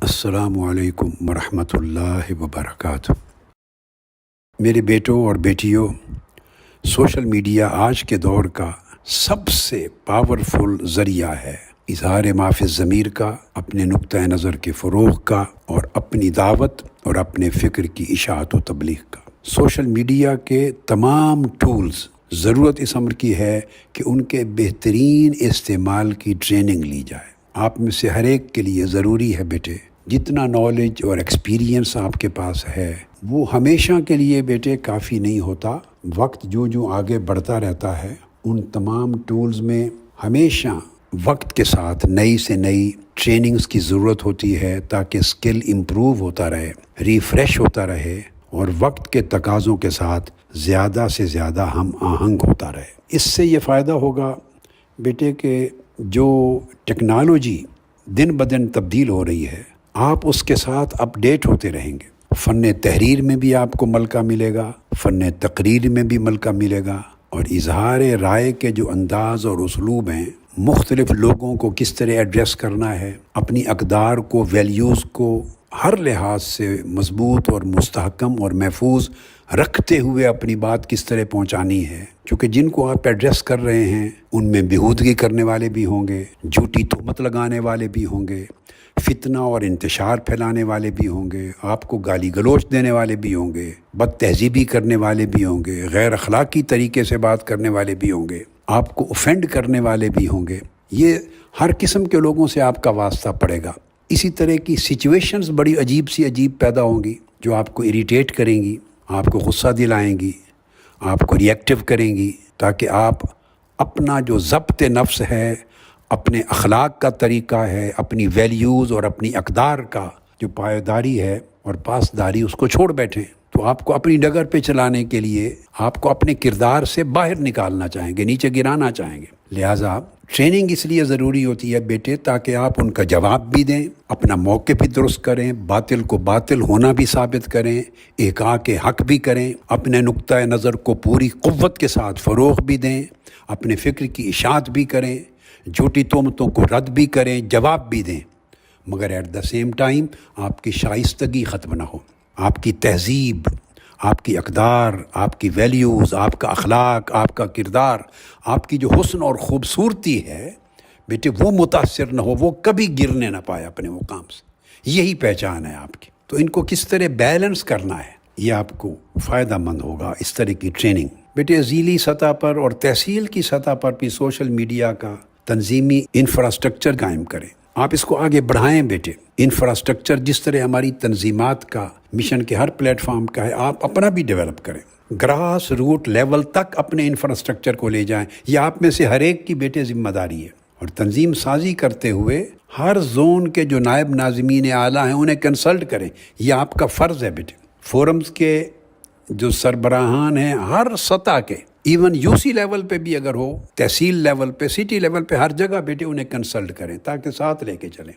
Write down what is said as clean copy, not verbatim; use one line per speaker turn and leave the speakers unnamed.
السلام علیکم ورحمۃ اللہ وبرکاتہ۔ میرے بیٹوں اور بیٹیوں، سوشل میڈیا آج کے دور کا سب سے پاورفل ذریعہ ہے اظہار ما فی الضمیر کا، اپنے نقطۂ نظر کے فروغ کا، اور اپنی دعوت اور اپنے فکر کی اشاعت و تبلیغ کا۔ سوشل میڈیا کے تمام ٹولز ضرورت اس امر کی ہے کہ ان کے بہترین استعمال کی ٹریننگ لی جائے۔ آپ میں سے ہر ایک کے لیے ضروری ہے بیٹے، جتنا نالج اور ایکسپیرینس آپ کے پاس ہے وہ ہمیشہ کے لیے بیٹے کافی نہیں ہوتا۔ وقت جو آگے بڑھتا رہتا ہے، ان تمام ٹولز میں ہمیشہ وقت کے ساتھ نئی سے نئی ٹریننگز کی ضرورت ہوتی ہے تاکہ اسکل امپروو ہوتا رہے، ریفریش ہوتا رہے، اور وقت کے تقاضوں کے ساتھ زیادہ سے زیادہ ہم آہنگ ہوتا رہے۔ اس سے یہ فائدہ ہوگا بیٹے کہ جو ٹیکنالوجی دن بدن تبدیل ہو رہی ہے، آپ اس کے ساتھ اپ ڈیٹ ہوتے رہیں گے۔ فن تحریر میں بھی آپ کو ملکہ ملے گا، فن تقریر میں بھی ملکہ ملے گا، اور اظہار رائے کے جو انداز اور اسلوب ہیں، مختلف لوگوں کو کس طرح ایڈریس کرنا ہے، اپنی اقدار کو، ویلیوز کو ہر لحاظ سے مضبوط اور مستحکم اور محفوظ رکھتے ہوئے اپنی بات کس طرح پہنچانی ہے، کیونکہ جن کو آپ ایڈریس کر رہے ہیں ان میں بیہودگی کرنے والے بھی ہوں گے، جھوٹی تہمت لگانے والے بھی ہوں گے، فتنہ اور انتشار پھیلانے والے بھی ہوں گے، آپ کو گالی گلوچ دینے والے بھی ہوں گے، بد تہذیبی کرنے والے بھی ہوں گے، غیر اخلاقی طریقے سے بات کرنے والے بھی ہوں گے، آپ کو اوفینڈ کرنے والے بھی ہوں گے۔ یہ ہر قسم کے لوگوں سے آپ کا واسطہ پڑے گا۔ اسی طرح کی سچویشنز بڑی عجیب پیدا ہوں گی جو آپ کو اریٹیٹ کریں گی، آپ کو غصہ دلائیں گی، آپ کو ریئیکٹیو کریں گی، تاکہ آپ اپنا جو ضبط نفس ہے، اپنے اخلاق کا طریقہ ہے، اپنی ویلیوز اور اپنی اقدار کا جو پائیداری ہے اور پاسداری، اس کو چھوڑ بیٹھیں۔ تو آپ کو اپنی ڈگر پہ چلانے کے لیے آپ کو اپنے کردار سے باہر نکالنا چاہیں گے، نیچے گرانا چاہیں گے۔ لہٰذا ٹریننگ اس لیے ضروری ہوتی ہے بیٹے تاکہ آپ ان کا جواب بھی دیں، اپنا موقع بھی درست کریں، باطل کو باطل ہونا بھی ثابت کریں، احقاق کے حق بھی کریں، اپنے نقطۂ نظر کو پوری قوت کے ساتھ فروغ بھی دیں، اپنے فکر کی اشاعت بھی کریں، جھوٹی تہمتوں کو رد بھی کریں، جواب بھی دیں، مگر ایٹ دا سیم ٹائم آپ کی شائستگی ختم نہ ہو، آپ کی تہذیب، آپ کی اقدار، آپ کی ویلیوز، آپ کا اخلاق، آپ کا کردار، آپ کی جو حسن اور خوبصورتی ہے بیٹے وہ متاثر نہ ہو، وہ کبھی گرنے نہ پائے اپنے مقام سے۔ یہی پہچان ہے آپ کی۔ تو ان کو کس طرح بیلنس کرنا ہے، یہ آپ کو فائدہ مند ہوگا اس طرح کی ٹریننگ۔ بیٹے ضلعی سطح پر اور تحصیل کی سطح پر بھی سوشل میڈیا کا تنظیمی انفراسٹرکچر قائم کریں۔ آپ اس کو آگے بڑھائیں بیٹے۔ انفراسٹرکچر جس طرح ہماری تنظیمات کا مشن کے ہر پلیٹ فارم کا ہے، آپ اپنا بھی ڈیولپ کریں، گراس روٹ لیول تک اپنے انفراسٹرکچر کو لے جائیں۔ یہ آپ میں سے ہر ایک کی بیٹے ذمہ داری ہے، اور تنظیم سازی کرتے ہوئے ہر زون کے جو نائب ناظمین اعلیٰ ہیں انہیں کنسلٹ کریں۔ یہ آپ کا فرض ہے بیٹے۔ فورمز کے جو سربراہان ہیں ہر سطح کے، ایون یو سی لیول پہ بھی اگر ہو، تحصیل لیول پہ، سٹی لیول پہ، ہر جگہ بیٹے انہیں کنسلٹ کریں تاکہ ساتھ لے کے چلیں۔